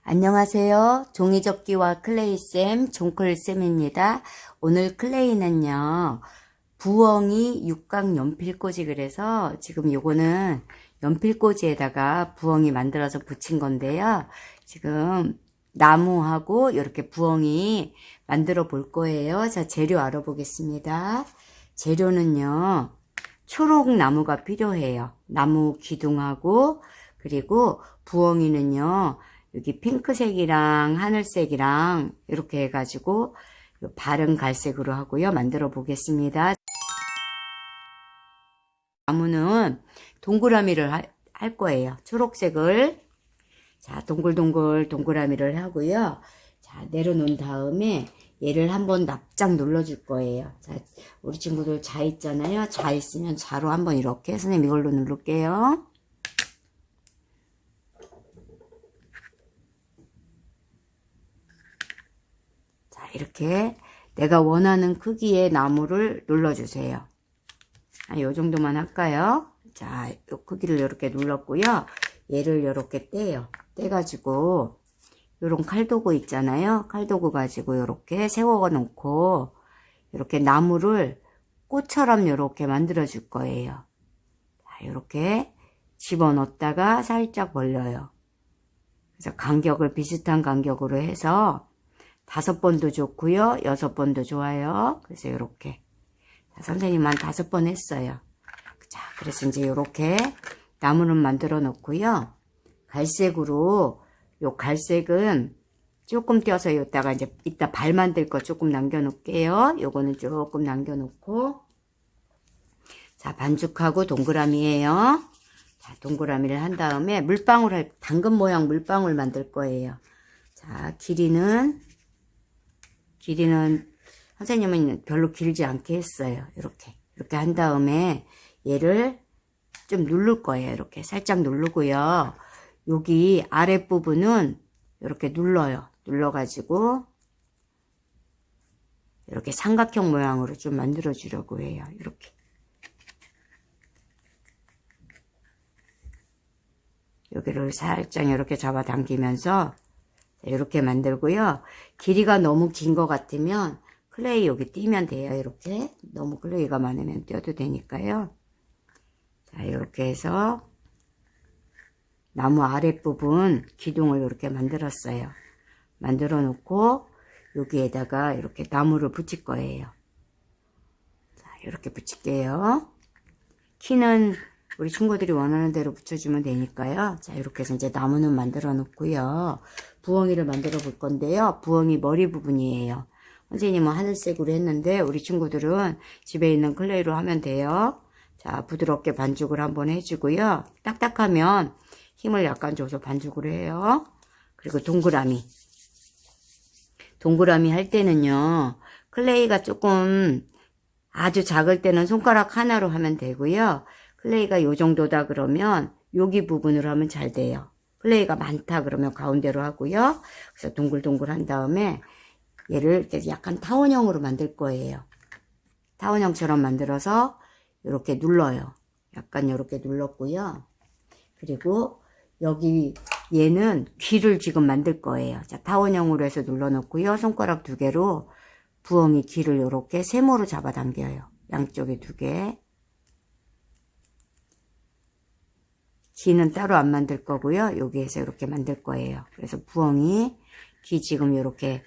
안녕하세요. 종이접기와 클레이쌤, 종클쌤입니다. 오늘 클레이는요, 부엉이 육각 연필꽂이 그래서 지금 요거는 연필꽂이에다가 부엉이 만들어서 붙인 건데요. 지금 나무하고 이렇게 부엉이 만들어 볼 거예요. 자, 재료 알아보겠습니다. 재료는요, 초록 나무가 필요해요. 나무 기둥하고, 그리고 부엉이는요, 여기 핑크색이랑 하늘색이랑 이렇게 해가지고 바른 갈색으로 하고요. 만들어 보겠습니다. 나무는 동그라미를 할 거예요. 초록색을. 자, 동글동글 동그라미를 하고요. 자, 내려놓은 다음에 얘를 한번 납작 눌러줄 거예요. 자, 우리 친구들 자 있잖아요. 자 있으면 자로 한번 이렇게 선생님 이걸로 누를게요. 자, 이렇게 내가 원하는 크기의 나무를 눌러주세요. 요 정도만 할까요? 자, 요 크기를 이렇게 눌렀고요. 얘를 이렇게 떼요. 떼가지고 요런 칼도구 있잖아요. 칼도구 가지고 이렇게 세워 놓고 이렇게 나무를 꽃처럼 이렇게 만들어 줄 거예요. 자, 이렇게 집어넣다가 살짝 벌려요. 그래서 간격을 비슷한 간격으로 해서 5번도 좋고요. 6번도 좋아요. 그래서 이렇게 선생님 한 5번 했어요. 자, 그래서 이제 이렇게 나무는 만들어 놓고요. 갈색으로 요 갈색은 조금 띄어서 여기다가 이제 이따 발 만들 거 조금 남겨 놓을게요. 요거는 조금 남겨 놓고, 자, 반죽하고 동그라미예요. 자, 동그라미를 한 다음에 물방울, 당근 모양 물방울 만들 거예요. 자, 길이는 선생님은 별로 길지 않게 했어요. 이렇게 한 다음에 얘를 좀 누를 거예요. 이렇게 살짝 누르고요. 여기 아랫부분은 이렇게 눌러요. 눌러가지고 이렇게 삼각형 모양으로 좀 만들어 주려고 해요. 이렇게. 여기를 살짝 이렇게 잡아당기면서 이렇게 만들고요. 길이가 너무 긴 것 같으면 클레이 여기 띄면 돼요. 이렇게. 너무 클레이가 많으면 띄어도 되니까요. 자, 이렇게 해서 나무 아랫부분 기둥을 이렇게 만들었어요. 만들어 놓고 여기에다가 이렇게 나무를 붙일 거예요. 자, 이렇게 붙일게요. 키는 우리 친구들이 원하는 대로 붙여주면 되니까요. 자, 이렇게 해서 이제 나무는 만들어 놓고요. 부엉이를 만들어 볼 건데요. 부엉이 머리 부분이에요. 선생님은 하늘색으로 했는데 우리 친구들은 집에 있는 클레이로 하면 돼요. 자, 부드럽게 반죽을 한번 해주고요. 딱딱하면 힘을 약간 줘서 반죽을 해요. 그리고 동그라미 할 때는요. 클레이가 조금 아주 작을 때는 손가락 하나로 하면 되고요. 클레이가 요 정도다 그러면 여기 부분으로 하면 잘 돼요. 클레이가 많다 그러면 가운데로 하고요. 그래서 동글동글 한 다음에 얘를 이렇게 약간 타원형으로 만들 거예요. 타원형처럼 만들어서 이렇게 눌러요. 약간 이렇게 눌렀고요. 그리고 여기 얘는 귀를 지금 만들 거예요. 자, 타원형으로 해서 눌러놓고요. 손가락 2개로 부엉이 귀를 이렇게 세모로 잡아당겨요. 양쪽에 2개. 귀는 따로 안 만들 거고요. 여기에서 이렇게 만들 거예요. 그래서 부엉이 귀 지금 이렇게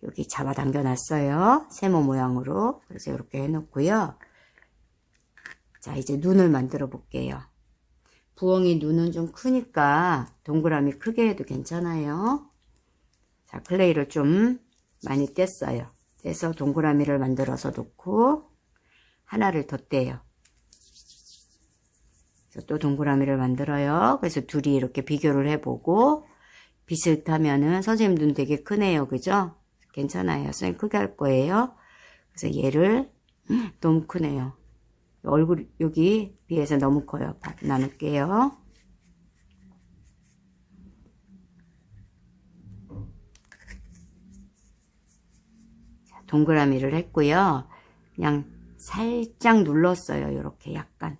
여기 잡아당겨 놨어요. 세모 모양으로. 그래서 이렇게 해놓고요. 자, 이제 눈을 만들어 볼게요. 부엉이 눈은 좀 크니까 동그라미 크게 해도 괜찮아요. 자, 클레이를 좀 많이 뗐어요. 떼서 동그라미를 만들어서 놓고 하나를 더 떼요. 그래서 또 동그라미를 만들어요. 그래서 둘이 이렇게 비교를 해보고 비슷하면은 선생님 눈 되게 크네요. 그죠? 괜찮아요. 선생님 크게 할 거예요. 그래서 얘를 너무 크네요. 얼굴 여기 비해서 너무 커요. 나눌게요. 자, 동그라미를 했고요. 그냥 살짝 눌렀어요. 이렇게 약간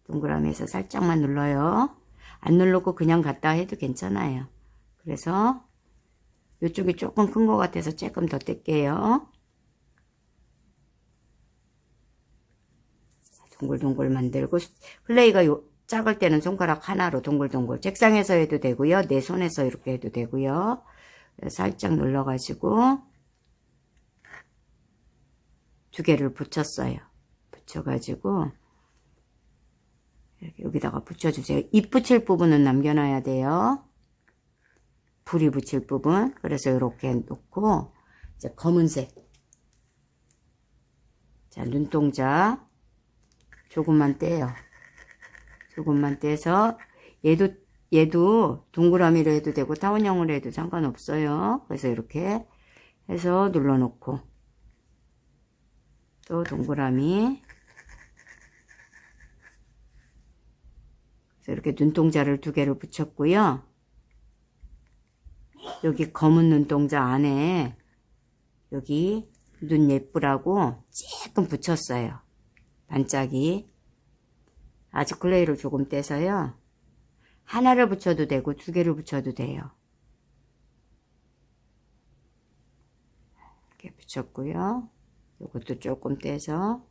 동그라미에서 살짝만 눌러요. 안 누르고 그냥 갖다 해도 괜찮아요. 그래서 이쪽이 조금 큰 것 같아서 조금 더 뗄게요. 동글동글 만들고, 클레이가 작을 때는 손가락 하나로 동글동글, 책상에서 해도 되고요, 내 손에서 이렇게 해도 되고요. 살짝 눌러가지고 두 개를 붙였어요. 붙여가지고 이렇게 여기다가 붙여주세요. 잎 붙일 부분은 남겨놔야 돼요. 불이 붙일 부분. 그래서 이렇게 놓고 이제 검은색, 자, 눈동자 조금만 떼요. 조금만 떼서 얘도 동그라미로 해도 되고 타원형으로 해도 상관없어요. 그래서 이렇게 해서 눌러놓고 또 동그라미, 그래서 이렇게 눈동자를 두 개를 붙였고요. 여기 검은 눈동자 안에 여기 눈 예쁘라고 조금 붙였어요. 반짝이. 아직 클레이를 조금 떼서요. 하나를 붙여도 되고 두 개를 붙여도 돼요. 이렇게 붙였고요. 이것도 조금 떼서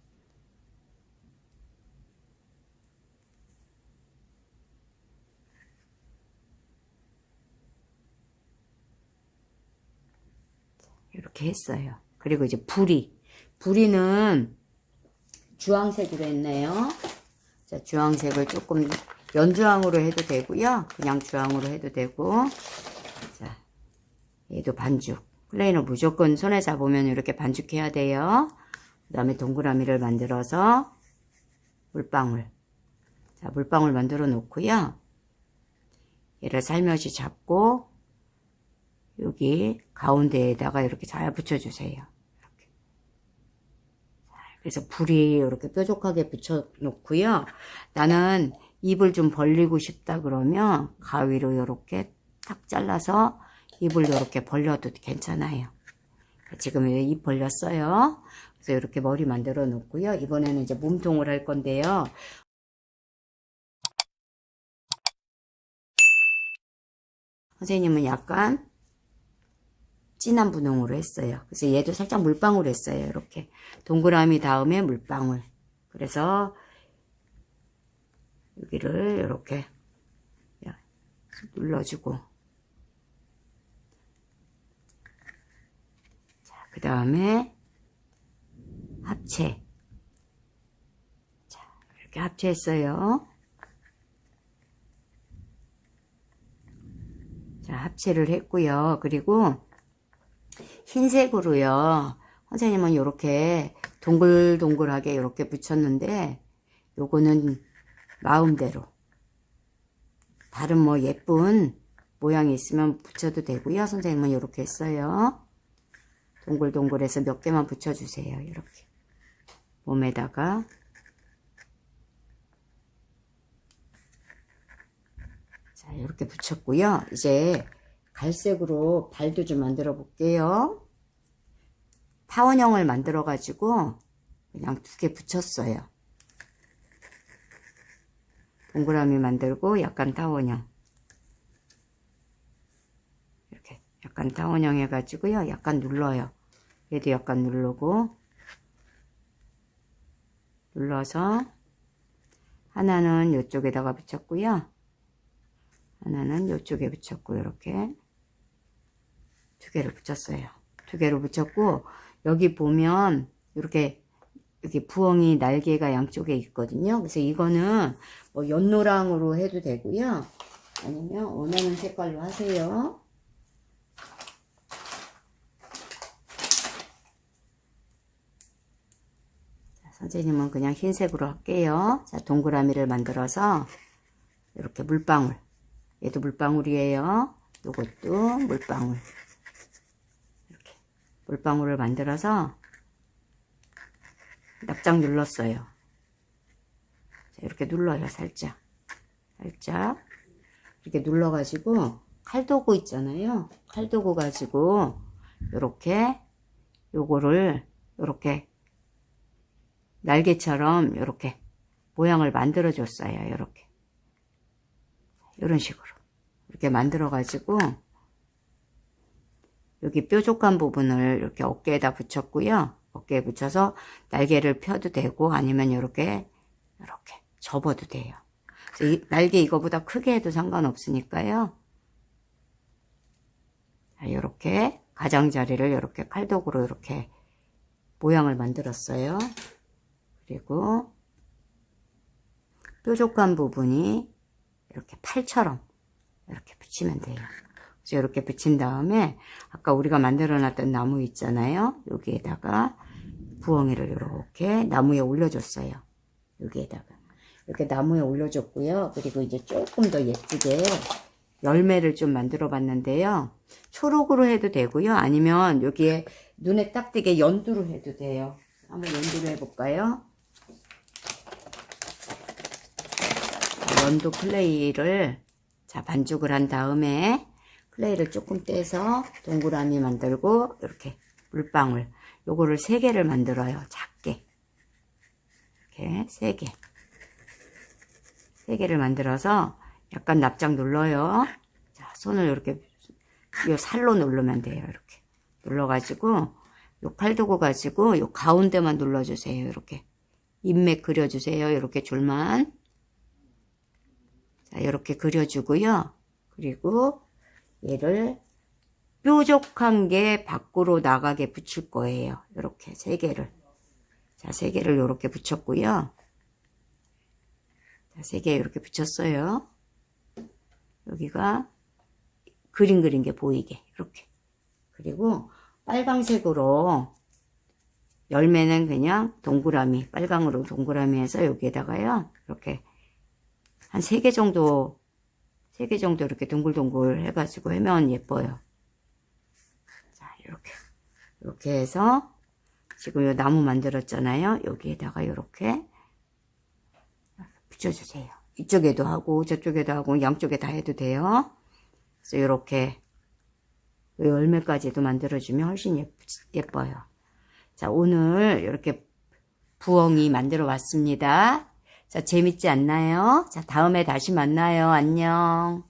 이렇게 했어요. 그리고 이제 부리는 주황색으로 했네요. 자, 주황색을 조금 연주황으로 해도 되고요. 그냥 주황으로 해도 되고. 자, 얘도 반죽. 플레이는 무조건 손에 잡으면 이렇게 반죽해야 돼요. 그 다음에 동그라미를 만들어서 물방울. 자, 물방울 만들어 놓고요. 얘를 살며시 잡고 여기 가운데에다가 이렇게 잘 붙여주세요. 이렇게. 그래서 불이 이렇게 뾰족하게 붙여 놓고요. 나는 입을 좀 벌리고 싶다 그러면 가위로 이렇게 탁 잘라서 입을 이렇게 벌려도 괜찮아요. 지금 입 벌렸어요. 그래서 이렇게 머리 만들어 놓고요. 이번에는 이제 몸통을 할 건데요. 선생님은 약간 진한 분홍으로 했어요. 그래서 얘도 살짝 물방울 했어요. 이렇게 동그라미 다음에 물방울. 그래서 여기를 이렇게 눌러주고, 자, 그 다음에 합체. 자, 이렇게 합체했어요. 자, 합체를 했고요. 그리고 흰색으로요. 선생님은 이렇게 동글동글하게 이렇게 붙였는데, 요거는 마음대로 다른 뭐 예쁜 모양이 있으면 붙여도 되고요. 선생님은 이렇게 했어요. 동글동글해서 몇 개만 붙여주세요. 이렇게 몸에다가. 자, 이렇게 붙였고요. 이제 갈색으로 발도 좀 만들어 볼게요. 타원형을 만들어 가지고 그냥 두 개 붙였어요. 동그라미 만들고 약간 타원형, 이렇게 약간 타원형 해가지고요. 약간 눌러요. 얘도 약간 누르고, 눌러서 하나는 이쪽에다가 붙였고요. 하나는 이쪽에 붙였고, 이렇게 두 개를 붙였어요. 두 개를 붙였고, 여기 보면 이렇게 여기 부엉이 날개가 양쪽에 있거든요. 그래서 이거는 뭐 연노랑으로 해도 되고요. 아니면 원하는 색깔로 하세요. 자, 선생님은 그냥 흰색으로 할게요. 자, 동그라미를 만들어서 이렇게 물방울. 얘도 물방울이에요. 요것도 물방울. 이렇게 물방울을 만들어서 납작 눌렀어요. 자, 이렇게 눌러요. 살짝 이렇게 눌러가지고 칼도구 있잖아요. 칼도구 가지고 요렇게 요거를 요렇게 날개처럼 요렇게 모양을 만들어 줬어요. 요렇게 이런 식으로 이렇게 만들어 가지고 여기 뾰족한 부분을 이렇게 어깨에다 붙였고요. 어깨에 붙여서 날개를 펴도 되고 아니면 이렇게 접어도 돼요. 그래서 날개 이거보다 크게 해도 상관없으니까요. 자, 이렇게 가장자리를 이렇게 칼도구로 이렇게 모양을 만들었어요. 그리고 뾰족한 부분이 이렇게 팔처럼 이렇게 붙이면 돼요. 그래서 이렇게 붙인 다음에 아까 우리가 만들어 놨던 나무 있잖아요. 여기에다가 부엉이를 이렇게 나무에 올려줬어요. 여기에다가 이렇게 나무에 올려줬고요. 그리고 이제 조금 더 예쁘게 열매를 좀 만들어 봤는데요. 초록으로 해도 되고요. 아니면 여기에 눈에 딱 띄게 연두로 해도 돼요. 한번 연두로 해볼까요? 연두 클레이를 자 반죽을 한 다음에 클레이를 조금 떼서 동그라미 만들고 이렇게 물방울 요거를 3개를 만들어요. 작게 이렇게 3개를 만들어서 약간 납작 눌러요. 자, 손을 이렇게 요 살로 누르면 돼요. 이렇게 눌러가지고 요 칼도구 가지고 요 가운데만 눌러주세요. 이렇게 인맥 그려주세요. 이렇게 줄만 자 이렇게 그려주고요. 그리고 얘를 뾰족한 게 밖으로 나가게 붙일 거예요. 이렇게 3개를 자 3개를 이렇게 붙였고요. 자 3개 이렇게 붙였어요. 여기가 그림 그린 게 보이게 이렇게 그리고 빨강색으로 열매는 그냥 동그라미 빨강으로 동그라미 해서 여기에다가요 이렇게 한 3개 정도 이렇게 동글동글 해가지고 하면 예뻐요. 자 이렇게 해서 지금 요 나무 만들었잖아요. 여기에다가 이렇게 붙여주세요. 이쪽에도 하고 저쪽에도 하고 양쪽에 다 해도 돼요. 그래서 이렇게 열매까지도 만들어주면 훨씬 예뻐요. 자, 오늘 이렇게 부엉이 만들어 왔습니다. 자, 재밌지 않나요? 자, 다음에 다시 만나요. 안녕.